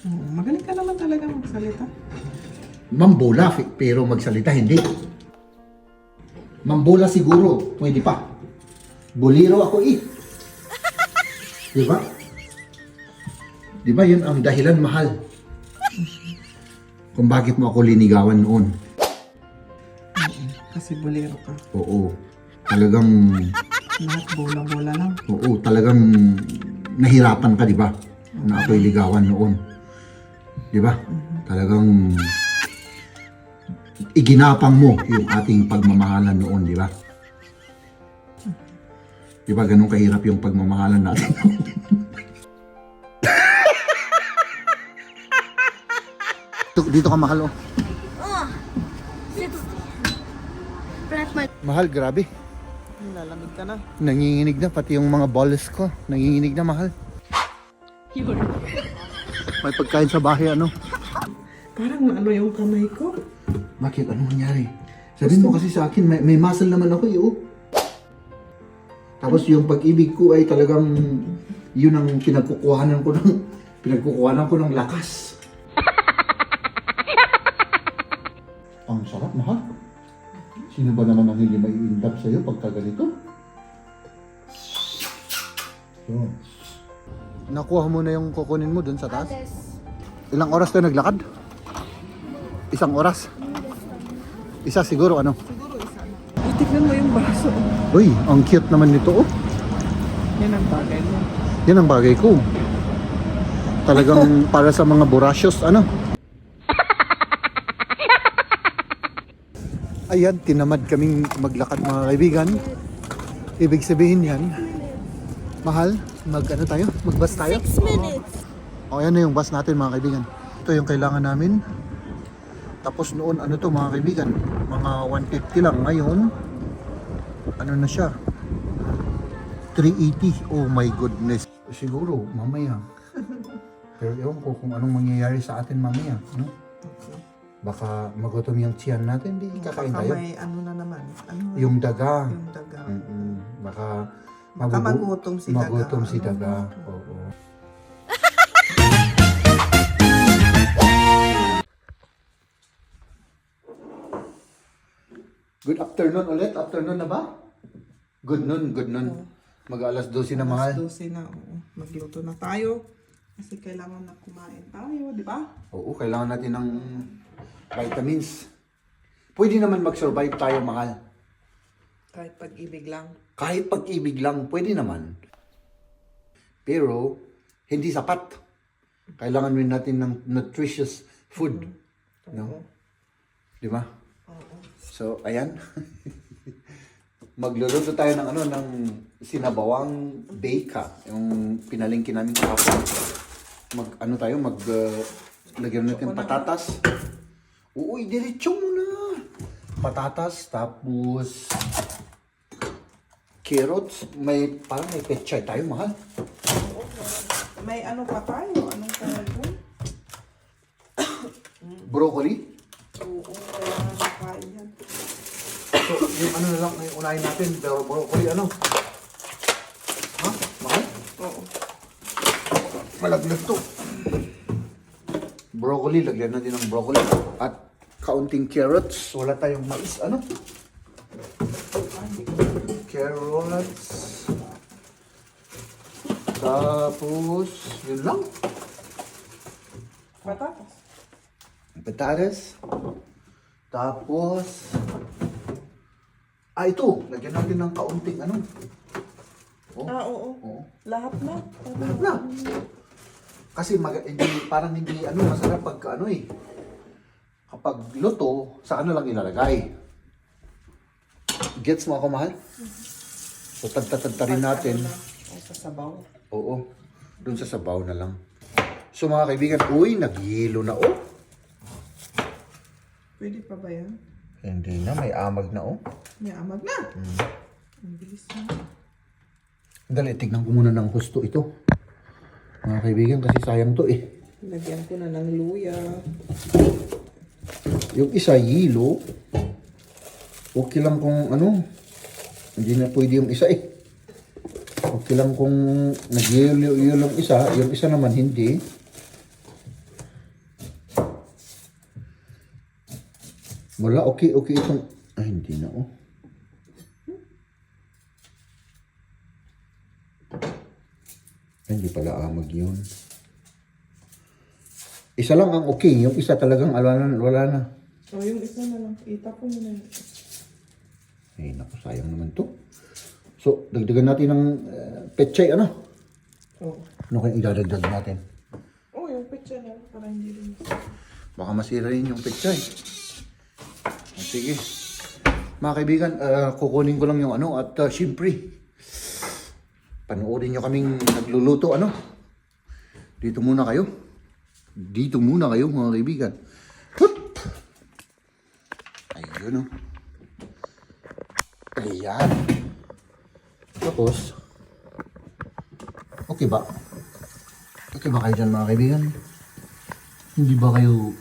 Magaling ka naman talaga magsalita. Mambola, pero magsalita hindi. Mambola siguro, pwede pa. Bolero ako eh. Di ba? Di ba yun ang dahilan, mahal? Kung bakit mo ako linigawan noon. Kasi bolero ka. Oo. Talagang, Lahat bola-bola lang. oo, talagang nahirapan ka, di ba? Na ako'y ligawan noon. Di ba? Talagang iginapang mo yung ating pagmamahalan noon, di ba? Di ba ganun kahirap yung pagmamahalan natin? Dito ka, mahal, oh. Mahal, grabe. Lalamig ka na. Nanginginig na, pati yung mga balls ko. Nanginginig na, mahal. May pagkain sa bahay, ano? Parang ano yung kamay ko. Bakit? Anong nangyari? Sabihin mo kasi sa akin, may muscle naman ako, eh, oh. Tapos yung pag-ibig ko ay talagang, yun ang pinagkukuhanan ko ng lakas. Ang sarap, mahal. Sino ba naman ang hindi mai-indab sa'yo pagka ganito? So, nakuha mo na yung kukunin mo dun sa taas? Ilang oras tayo naglakad? Isang oras? Isa siguro, ano? Siguro isa na. Tignan mo yung baso. Uy, ang cute naman nito, oh. Yan ang bagay mo. Yan ang bagay ko. Talagang para sa mga burasyos, ano? Ayan, tinamad kaming maglakad, mga kaibigan. Ibig sabihin yan, mahal, mag-ano tayo? Mag-bus tayo? 6 minutes. O, ayan na yung bus natin, mga kaibigan. Ito yung kailangan namin. Tapos noon, ano to, mga kaibigan? Mga 150 lang. Ngayon, ano na siya? 380. Oh my goodness. Siguro, mamaya. Pero ewan ko kung anong mangyayari sa atin mamaya. No? Baka magutom yung tiyan natin, di kakain Baka tayo. may ano na naman. Ano, Yung daga. yung daga. Baka Baka magutom si daga. Magutom si Ano? daga. Oo. Good afternoon ulit. Afternoon na ba? Good noon, good noon. Mag-alas 12 na, mahal. 12 na, oo. Magluto na tayo. Kasi kailangan na kumain tayo, di ba? Oo, kailangan natin ng vitamins. Pwede naman mag-survive tayo, mahal. Kahit pag-ibig lang. Kahit pag-ibig lang, pwede naman. Pero, hindi sapat. Kailangan rin natin ng nutritious food. No? Di ba? Oo. So, ayan. Magluluto tayo ng ano, ng sinabawang bacon. Yung pinalingkin namin kahapon. Lagyan natin patatas. Uy, diretso mo na. Patatas, tapos carrots. Parang may pechay tayo, mahal. May ano pa tayo? Anong tawag doon? Broccoli. Oo, kailangan na kain yan. So, yung ano na lang, yung unahin natin. Pero broccoli, ano? Ha? Mahal? Oo. Malaglag to. Broccoli, lagyan natin ng broccoli. At kaunting carrots. Wala tayong mais, ano? Carrots. Tapos, yun lang. Patatas. Patatas. Tapos, ito. Lagyan natin ng kaunting ano. Oh. Oo. Oo. Lahat na. Lahat na. Kasi hindi masarap pagka ano eh. Kapag luto, sa ano lang ilalagay. Gets mo ako, mahal? So, tagtatagta rin natin. O sa sabaw. Oo. Doon sa sabaw na lang. So, mga kaibigan, uy, nag-yelo na, oh. Pwede pa ba yan? Hindi na, may amag na, oh. May amag na. Ang bilis na. Dali, tignan ko muna ng husto ito. Mga kaibigan, kasi sayang to, eh. Lagyan ko na ng luya. Yung isa, yelo. Okay lang kung ano. Hindi na pwede yung isa, eh. Okay lang kung nag-yelo yung isa. Yung isa naman, hindi. Wala, okay itong... Ay, hindi na, oh. Ay, hindi pala amag yun. Isa lang ang okay. Yung isa talagang wala na. So, yung isa na lang. Itapon mo na yun. Ay, naku, sayang naman to. So, dagdagan natin ng pechay, ano? Oo. Ano kayong idadagdag natin? Oh, yung picture na. Para hindi rin. Baka masira rin yung pechay. Sige. Mga kaibigan, kukunin ko lang yung ano at syempre, panoorin nyo kaming nagluluto, ano? Dito muna kayo. Dito muna kayo, mga kaibigan. Hup! Ayun, oh. Ayan. Tapos, okay ba? Okay ba kayo dyan, mga kaibigan? Hindi ba kayo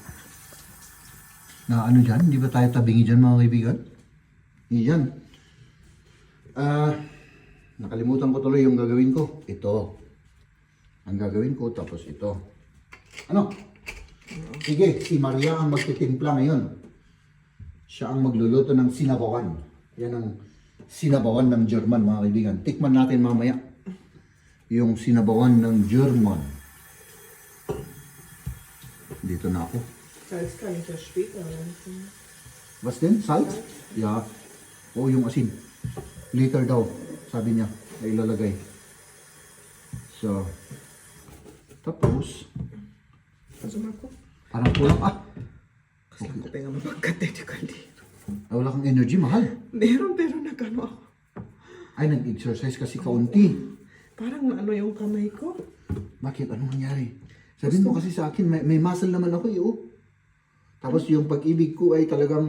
na ano dyan? Hindi ba tayo tabingi dyan, mga kaibigan? Yan. Nakalimutan ko tuloy yung gagawin ko. Ito. Ang gagawin ko, tapos ito. Ano? Sige, si Maria ang magtitimpla ngayon. Siya ang magluluto ng sinabawan. Yan ang sinabawan ng German, mga kaibigan. Tikman natin mamaya. Yung sinabawan ng German. Dito na ako. Salz kann ich ja später. Was denn? Salz? Ja. O yung asin. Liter daw, sabi niya, na ilalagay. So, tapos, Also, Marco. parang kulang Kasi ako tayo nga magkate di kandi. Ay, wala kang energy, mahal. Meron pero nagano ako. Ay, nag-exercise kasi kaunti. Parang ano yung kamay ko. Bakit? Anong nangyari? Sabihin mo kasi sa akin, may muscle naman ako oh. Tapos yung pag-ibig ko ay talagang,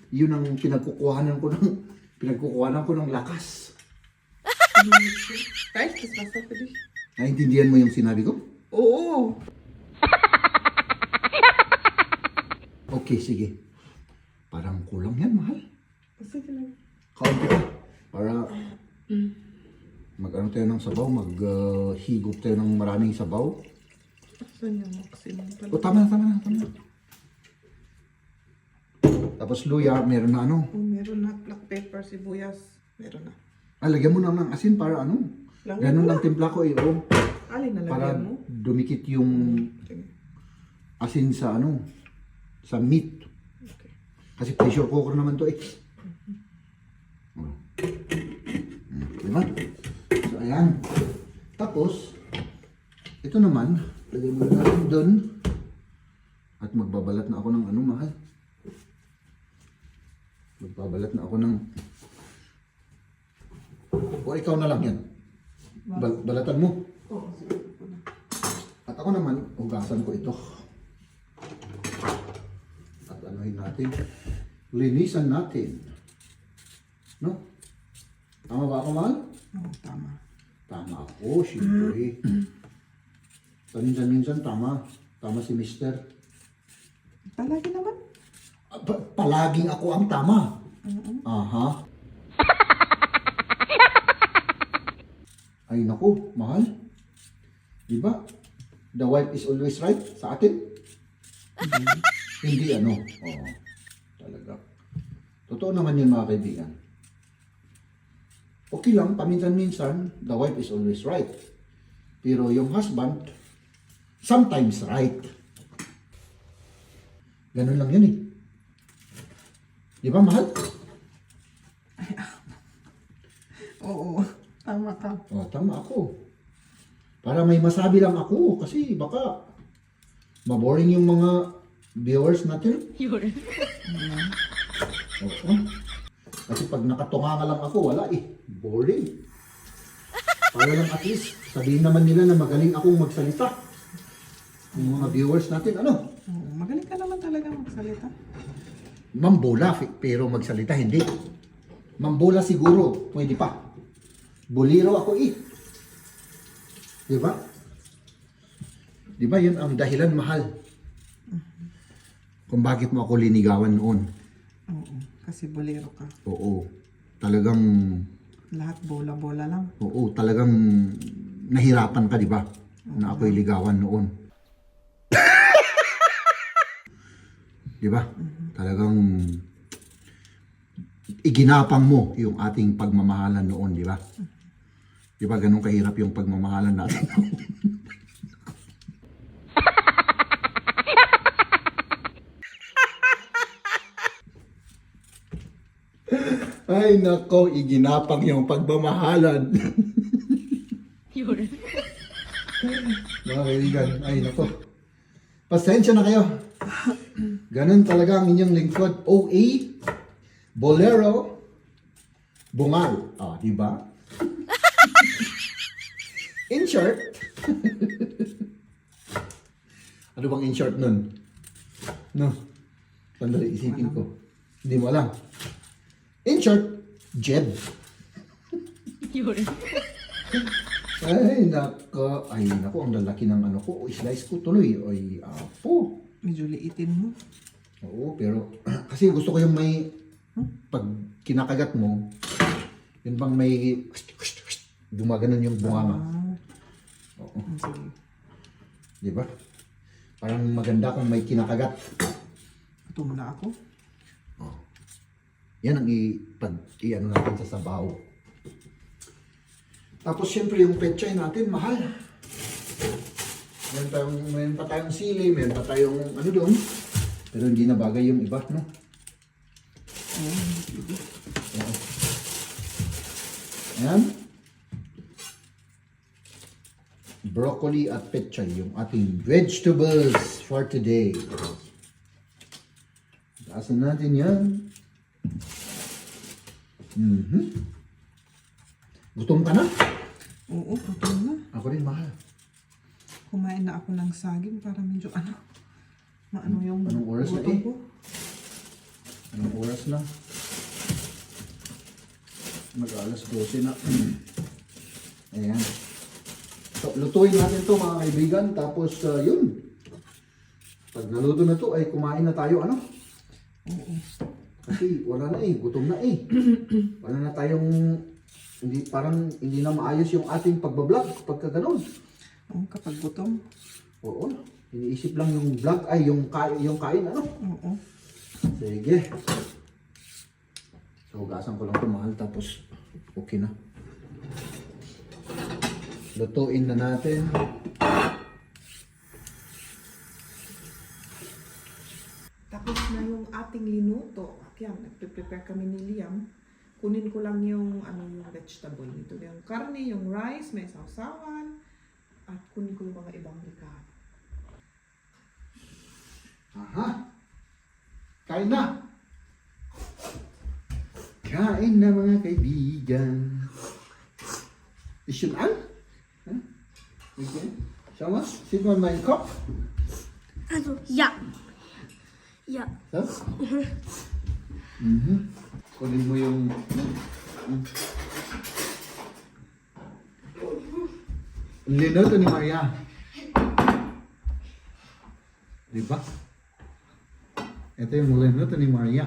yun ang pinagkukuhanan ko ng lakas. Guys, das Wasser für dich. Naintindihan mo yung sinabi ko? Oo. Okay, sige. Parang kulang yan, mahal. Sige lang. Kaunti ka. Para mag-ano tayo ng sabaw, mag-higop tayo ng maraming sabaw. Saan yung maximum pala? O, tama na. Tapos luya, meron na ano. Oh, meron na black pepper, sibuyas. Meron na. Lagyan mo na ng asin para ano. Ganun lang timpla ko oh. Alin na Para lagyan mo? dumikit yung Sige. asin sa ano, sa meat. Okay. Kasi pressure cooker naman to eh. Oh. Diba? So, ayan. Tapos, ito naman, lagyan mo na natin doon. At magbabalat na ako ng ano, mahal. Magbabalat na ako ng... O, ikaw na lang yan. Balatan mo. Oo, sige ko na. At ako naman, hugasan ko ito. At anuhin natin. Linisan natin. No? Tama ba ako, mahal? Oo, tama. Tama ako, siyempre. Paminsan-minsan, tama. Tama si Mister. Palagi naman. Palaging ako ang tama. Aha. Ay naku, mahal. Diba? The wife is always right sa atin. Hindi ano. Oo. Talaga. Totoo naman yun, mga kaibigan. Okay lang, paminsan-minsan, the wife is always right. Pero yung husband, sometimes right. Ganun lang yun eh. Di ba, mahal? Oo, tama ka. O, tama ako. Para may masabi lang ako kasi baka maboring yung mga viewers natin. Oo. Kasi pag nakatunganga lang ako, wala eh. Boring. Para lang at least, sabihin naman nila na magaling akong magsalita. Yung mga viewers natin, ano? Oo, magaling ka naman talaga magsalita. Mambola, pero magsalita hindi. Mambola siguro, pwede pa. Bolero ako eh. Diba? Diba yun ang dahilan, mahal? Kung bakit mo ako linigawan noon. Oo, kasi bolero ka. Oo. Talagang, Lahat bola-bola lang. oo, talagang nahirapan ka, diba? Na ako'y ligawan noon. Diba? talagang iginapang mo yung ating pagmamahalan noon, di ba? Di ba ganun kahirap yung pagmamahalan natin? Ay nako, iginapang yung pagmamahalan. Mga kaibigan, ay nako. Pasensya na kayo. Ganun talaga ang inyong lingkod. OA, Bolero, Bungal. Ah, di ba? In short. Ano bang in short nun? No. Sandali, isipin ko. Hindi mo alam. In short, Jeb. Ay, nako. Ay, nako. Ang lalaki ng ano ko. Slice ko tuloy. Ay, apo. Medyo liitin mo. Oo, pero kasi gusto ko yung may pag kinakagat mo, yun bang may gumaganon yung bunganga. Oo. Sige. Di ba? Parang maganda kung may kinakagat. Ito muna ako. Yan ang i-ano natin sa sabaw. Tapos syempre yung pechay natin, mahal. Meron pa tayong sili, meron pa tayong ano doon. Pero hindi na bagay yung iba, no? Oo. Ayan. Broccoli at pechay, yung ating vegetables for today. Taasan natin yan. Gutom ka na? Oo, gutom na. Ako rin, mahal. Kumain na ako ng saging para medyo maano yung Anong oras na gutom eh? ko. Anong oras na? Mag-alas 12 na. Ayan. So, lutuin natin to mga kaibigan. Tapos, yun. Pag naluto na to, ay kumain na tayo, ano? Oo. Kasi wala na eh, gutom na eh. Wala na tayong, parang hindi na maayos yung ating pagbablog pagka ganun. Oo, kapag gutom. Oo, iniisip lang yung vlog, ay yung kain, ano? Oo. Sige. So, hugasan ko lang ito, mahal, tapos okay na. Lutuin na natin. Tapos na yung ating linuto. Yan, nagpe-prepare kami ni Liam. Kunin ko lang yung yung vegetable nito. Yung karne, yung rice, may sausawan. At kunin ko yung mga ibang likado. Aha. Kain na. Kain na mga kaibigan. Ist schon an? Ja? Okay. Schau mal, sieht man meinen Kopf? Also, ja. Ja. So? Kunin mo yung... Linuto ni Maria. Diba? Ito yung linuto ni Maria.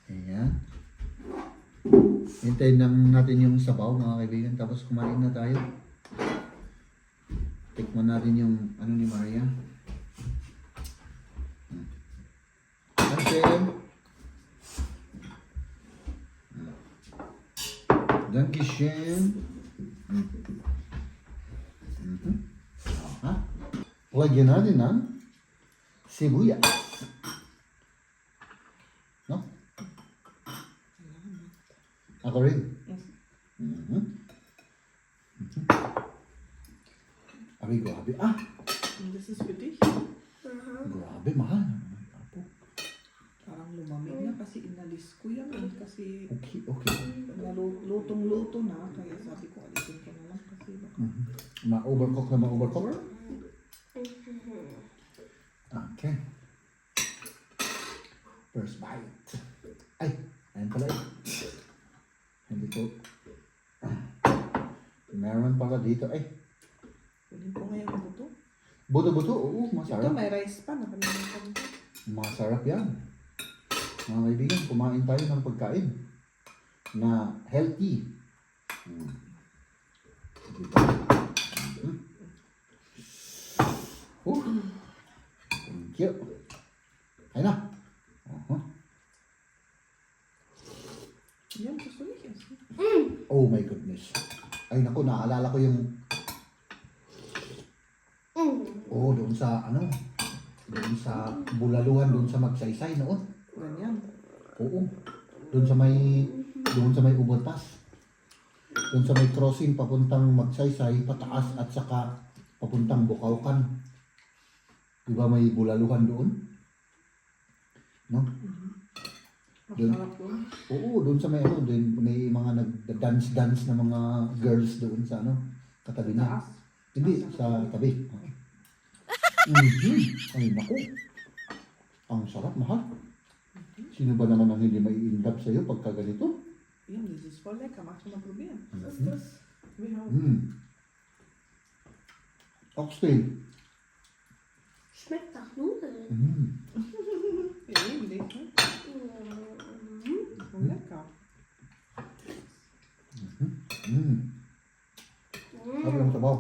Ayan. Hintayin lang natin yung sabaw mga kaibigan. Tapos kumain na tayo. Tikman natin yung ano ni Maria. Danke. Dankeschön. Aha. Lagyan natin ng sibuyas. No? Ako rin. Abi, grabe. This is for dich. Grabe, mahal. Apo. Parang lumamig na kasi inalis ko yan. Kasi Okay, okay. lutong-luto na. Kaya sabi ko, alisin ko na lang kasi baka. Ma-overcook na ma-overcook. Okay. First bite. Ay, ayan pala eh. Hindi ko. Meron pala dito. Ay, Kunin ko ngayon ang buto. buto-buto. Oo, Ito masarap. may rice pa. Nakalimutan ko. Masarap yan. Mga kaibigan, kumain tayo ng pagkain na healthy. Diba? you. Ayun na. Yan, gusto niya. Oh my goodness. Ay naku, naalala ko yung doon sa doon sa Bulaluhan, doon sa Magsaysay noon. Ganyan. Oo. Doon sa may Ubod Pass. Doon sa may crossing papuntang Magsaysay, pataas at saka papuntang Bukawkan. Di ba may Bulaluhan doon? No? Doon. Masarap doon. Oo, doon sa may doon may mga nag-dance na mga girls doon sa katabi niya. Taas. Hindi, sa tabi. Ay, naku. Ang sarap, mahal. Sino ba naman ang hindi mai-indap sa'yo pagka ganito? Yan, this is voll lecker. Magst du mal probieren? Was ist das? Wir haben Oxtail. Schmeckt nach Nudeln. ähnlich, ne? Voll lecker. Sabi ang sabaw.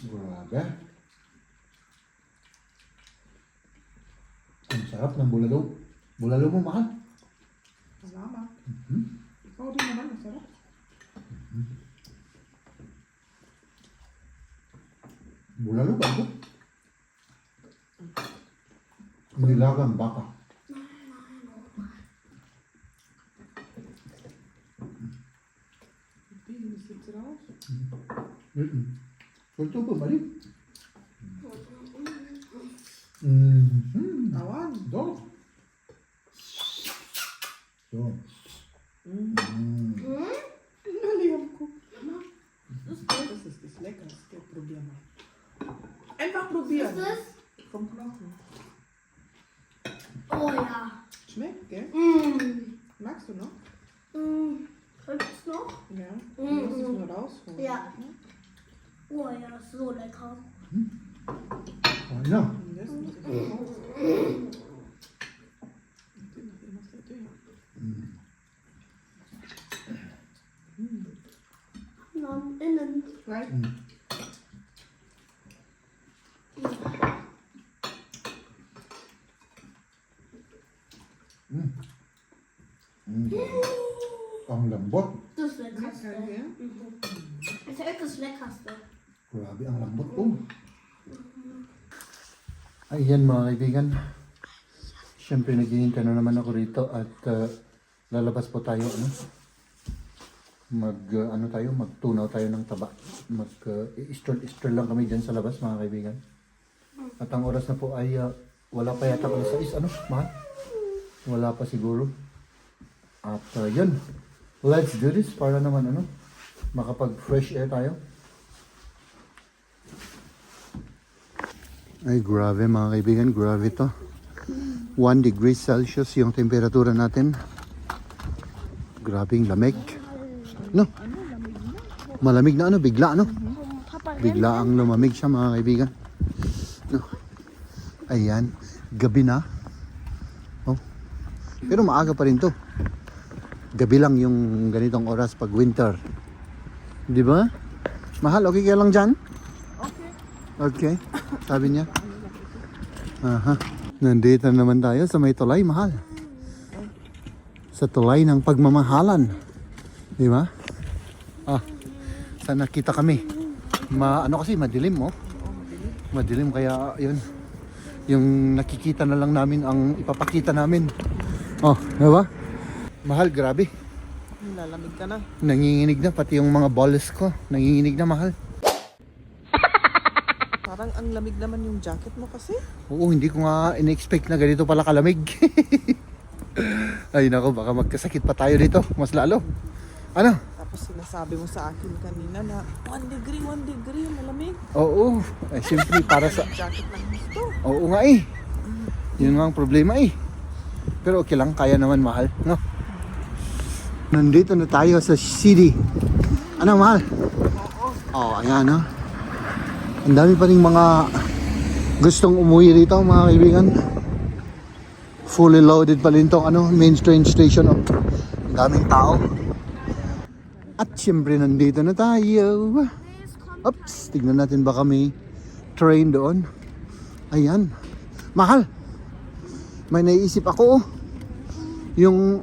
Grabe. Ang sarap ng bulalo. Bulalo mo, mahal. Salamat. Ikaw din naman, masarap. Bulalo ba ito? Nilagang baka. Wie sieht's raus? Ito ba, mali? Awan. Doch. So. Liam, guck. Das ist das Leckerste. Probier mal. Einfach probieren. Was ist das? Vom Knochen. Oh ja. Schmeckt, gell? Magst du noch? Schmeckt's noch? Ja. Du musst es nur rausholen. Ja. Oh ja, das ist so lecker. Ano? Und das muss ich rausholen. Innen. Right? Ang lambot. Das Leckerste. Lecker, gell? Das ist echt das Leckerste. Grabe, ang lambot po. Ayan mga kaibigan. Siyempre naghihintay na naman ako rito at lalabas po tayo. Magtunaw tayo ng taba. I-stroll lang kami dyan sa labas mga kaibigan. At ang oras na po ay wala pa yata alas 6. Mahal? Wala pa siguro. At yun. Let's do this para naman makapag fresh air tayo. Ay grabe mga kaibigan, grabe to. 1 degree Celsius yung temperatura natin. Grabing lamig. No? Malamig na bigla Bigla ang lumamig siya mga kaibigan. No? Ayan, gabi na. Oh. Pero maaga pa rin to. Gabi lang yung ganitong oras pag winter. Di ba? Mahal, okay ka lang dyan? Okay. Sabi niya. Aha. Nandito naman tayo sa may tulay, mahal. Sa tulay ng pagmamahalan. Di ba? Saan nakita kami? Kasi madilim, oh. Madilim kaya yun. Yung nakikita na lang namin ang ipapakita namin. Oh, di ba? Mahal, grabe. Lalamig ka na. Nanginginig na, pati yung mga balls ko. Nanginginig na, mahal. Parang ang lamig naman yung jacket mo kasi. Oo, hindi ko nga in-expect na ganito pala kalamig. Ay nako, baka magkasakit pa tayo dito, mas lalo. Ano? Tapos sinasabi mo sa akin kanina na 1 degree, malamig. Oo, siyempre para sa... Jacket lang gusto. Oo nga eh. Yun nga ang problema eh. Pero okay lang, kaya naman mahal, no? Nandito na tayo sa city. Ano mahal? Oo, ayan no? Ang dami pa rin mga gustong umuwi rito mga kaibigan. Fully loaded pa rin tong main train station. Oh. Ang daming tao. At syempre nandito na tayo. Oops, tignan natin baka may train doon. Ayan. Mahal. May naiisip ako. Yung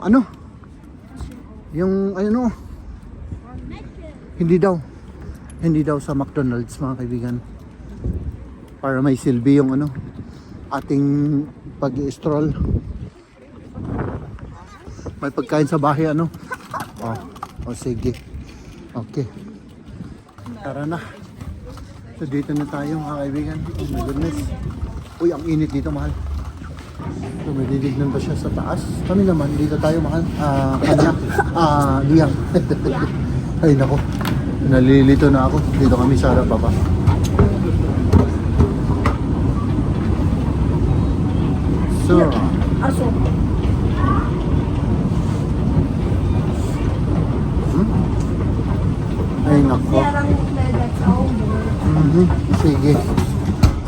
hindi daw sa McDonald's mga kaibigan. Para may silbi yung ating pag-i-stroll. May pagkain sa bahay Oh, sige. Okay. Tara na. So dito na tayo mga kaibigan. Oh my goodness. Uy, ang init dito mahal. So may didignan pa siya sa taas. Kami naman, dito tayo mahal. Liyang. Ay nako. Nalilito na ako. Dito kami sa baba. So, Also, ay nako. sehr lang der Zauber. Sige.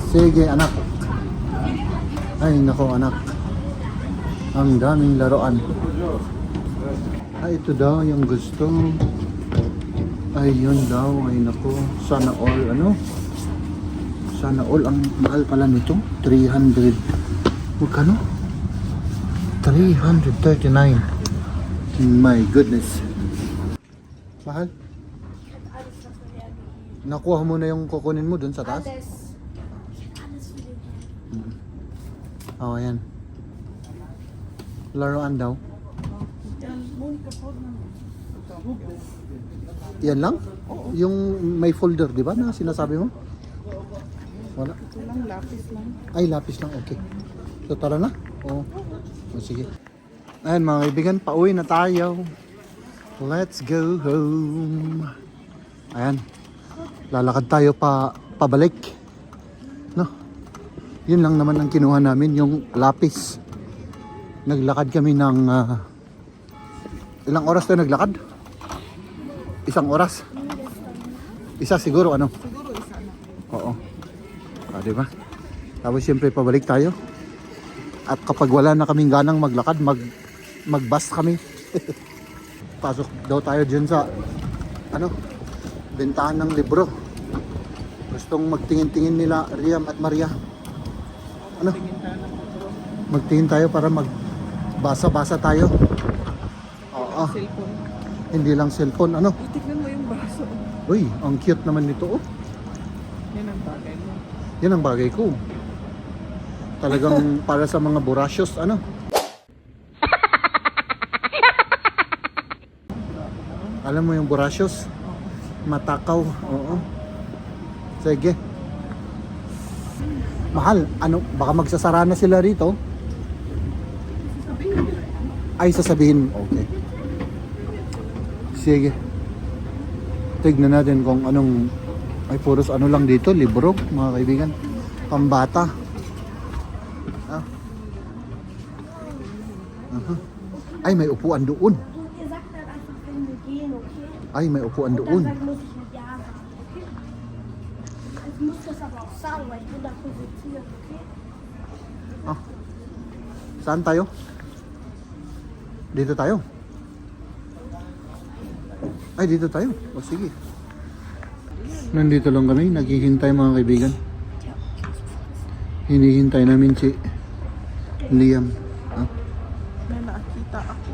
Sige anak. Ay nako anak. Ang daming laruan. Ay ito daw yung gusto. Ay yun daw. Ay nako. Sana all Sana all ang mahal pala nito. 300. Magkano? 339. My goodness. Mahal. Alles davon hergeben. Nakuha mo na yung kukunin mo dun sa taas? Alles für den. Oh, ayan. Laruan daw. Yan lang? Yung may folder, di ba, na sinasabi mo? Wala? Ito lang, lapis lang. Ay, lapis lang. Okay. So, tara na? Oo. Oh, sige. Ayan, mga kaibigan, pauwi na tayo. Let's go home. Ayan. Lalakad tayo pabalik. No? Yun lang naman ang kinuha namin, yung lapis. Naglakad kami ng ilang oras tayo naglakad? Isang oras? Isa siguro Siguro isa na. Oo. Diba? Tapos siyempre pabalik tayo. At kapag wala na kaming ganang maglakad, mag-bus kami. Pasok daw tayo dyan sa bentahan ng libro. Gustong magtingin-tingin nila Riam at Maria. Magtingin tayo para magbasa-basa tayo. Oo. Cellphone. Hindi lang cellphone. Tignan mo yung baso. Uy, ang cute naman nito. Oh. Yan ang bagay mo. Yan ang bagay ko. Talagang para sa mga burasyos, Alam mo yung burasyos? Matakaw, oo. Sige. Mahal, baka magsasara na sila rito? Ay, sasabihin. Okay. Sige. Tignan natin kung anong ay puros lang dito, libro, mga kaibigan. Pambata. Ay, may upuan doon. Ihr sagt dann einfach, wenn wir gehen, okay? Ay, may upuan Und doon. dann muss ich mit Ja sagen, okay? Ich muss das aber auch sagen, weil ich bin da provoziert, okay? Saan tayo? Dito tayo? Ay, dito tayo. O sige. Nandito lang kami, naghihintay mga kaibigan. Hinihintay namin si Liam. May nakita ako.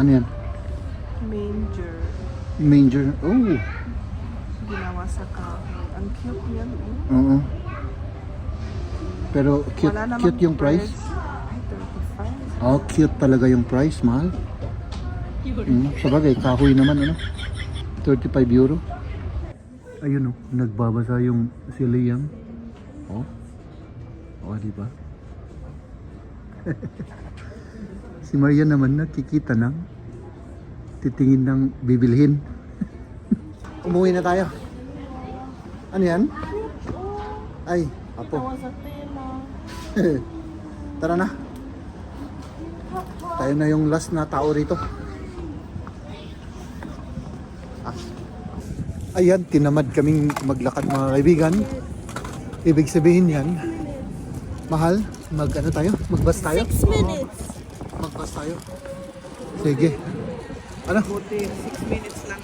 Ano yan? Manger. Manger. Oh, Ginawa sa kahoy. Ang cute yan. oo. Pero cute, Wala namang cute yung price. Ay, 35. Oh, cute talaga yung price, mahal. Sabagay, kahoy naman, 35 euro. Ayun, nagbabasa yung si Liam. Oh, di ba? Si Maria naman nakikita ng titingin ng bibilhin. Umuwi na tayo. Ano yan? Ay, apo. Sa tema. Tara na. Tayo na yung last na tao rito. Ayan, tinamad kaming maglakad mga kaibigan. Ibig sabihin yan, mahal, Ano tayo? Mag-bus tayo? 6 minutes. Mag-bus tayo. Sige. Ano? Buti 6 minutes lang.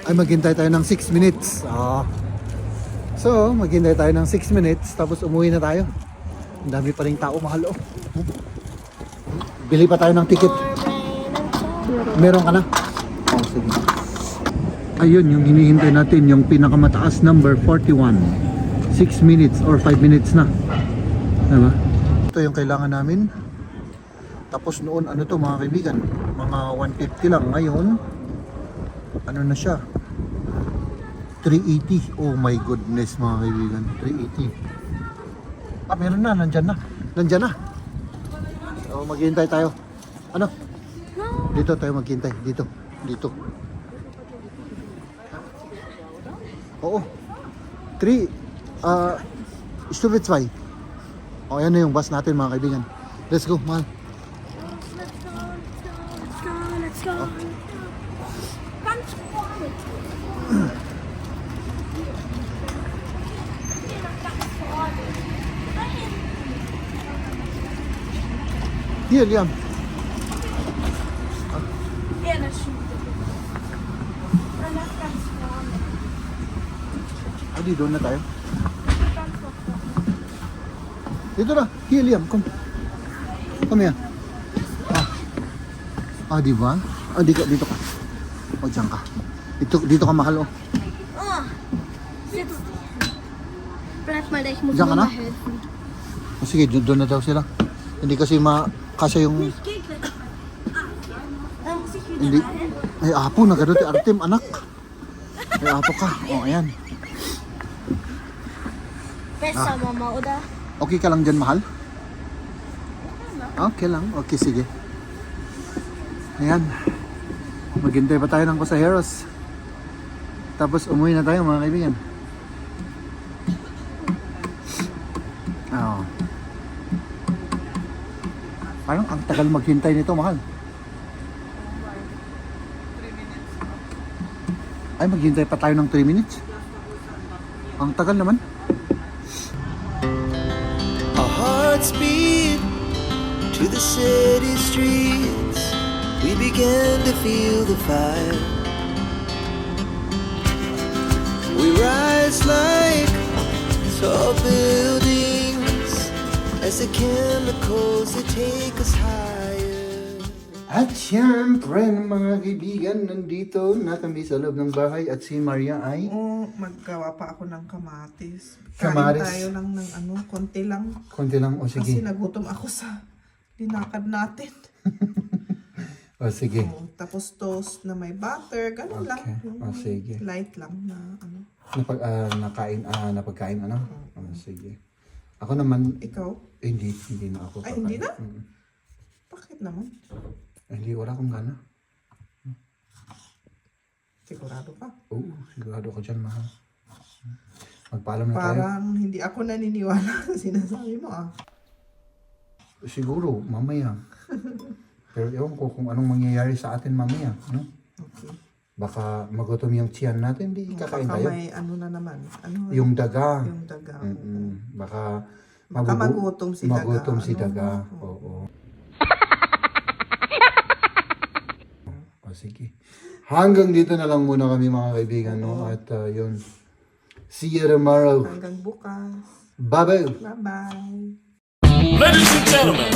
Ay, maghintay tayo ng 6 minutes. So, maghintay tayo ng 6 minutes, tapos umuwi na tayo. Ang dami pa rin tao, mahal oh. Bili pa tayo ng ticket. Meron ka na? Sige. Ayun, yung hinihintay natin, yung pinakamataas number 41. 6 minutes or 5 minutes na. Diba? Ito yung kailangan namin. Tapos noon, ano to mga kaibigan? Mga 150 lang. Ngayon, ano na siya? 380. Oh my goodness mga kaibigan. 380. Meron na. Nandyan na. Nandyan na. So, maghihintay tayo. Ano? Dito tayo maghihintay. Dito. Dito. Oo. 3. Stupid 5. O, yan na yung bus natin mga kaibigan. Let's go, mahal. Let's go. Ganz vorne. Hier, Liam. Ja, das stimmt. Dann lass ganz vorne. Adi, doon na tayo. Ganz vorne. Dito na. Here, Liam. Come. Come here. Di ba? Dito ka. O, dyan ka. Dito ka mahal, oh. Oh, sitz. Bleib mal da, ich muss Diyan ka Mama na? helfen. O, sige, doon na daw sila. Hindi kasi kasya yung... Ich geh gleich. Dann muss ich wieder Hindi. rein. Ay, apo, nagano ti Artem, anak. Ay, apo ka. O, ayan. Besser, Mama, oder? Okay ka lang dyan, mahal? Okay lang. Okay, sige. Ayan. Maghintay pa tayo ng pasaheros. Tapos umuwi na tayo mga kaibigan. Oo. Parang ang tagal maghintay nito, mahal. Ay, maghintay pa tayo ng 3 minutes. Ang tagal naman. Our hearts beat to the city streets. We began to feel the fire. We rise like tall buildings as the chemicals that take us higher. At syempre mga kaibigan, nandito na kami sa loob ng bahay at si Maria ay Maggawa pa ako ng kamatis. Kamatis? Kain tayo lang ng konti lang. konti lang. O Kasi sige. nagutom ako sa linakad natin. O sige. Tapos toast na may butter, ganun lang. Okay. Sige. Light lang na Napagkain ano? Sige. Ako naman, Ikaw? hindi na ako. Ay, hindi kakain. na? Bakit naman? Hindi, wala akong gana. Sigurado ka? Oo, sigurado ko dyan, mahal. Magpaalam na tayo. Parang hindi ako naniniwala sa sinasabi mo Siguro, mamaya. Pero ewan ko kung anong mangyayari sa atin mamaya. No? Okay. Baka magutom yung tiyan natin, di kakain Baka tayo. may na naman. Yung daga. Yung daga. Baka Baka magutom si daga. Magutom si daga. Oo. O sige. Hanggang dito na lang muna kami mga kaibigan. No? At yun. See you tomorrow. Hanggang bukas. Bye-bye. Bye-bye. Ladies and gentlemen,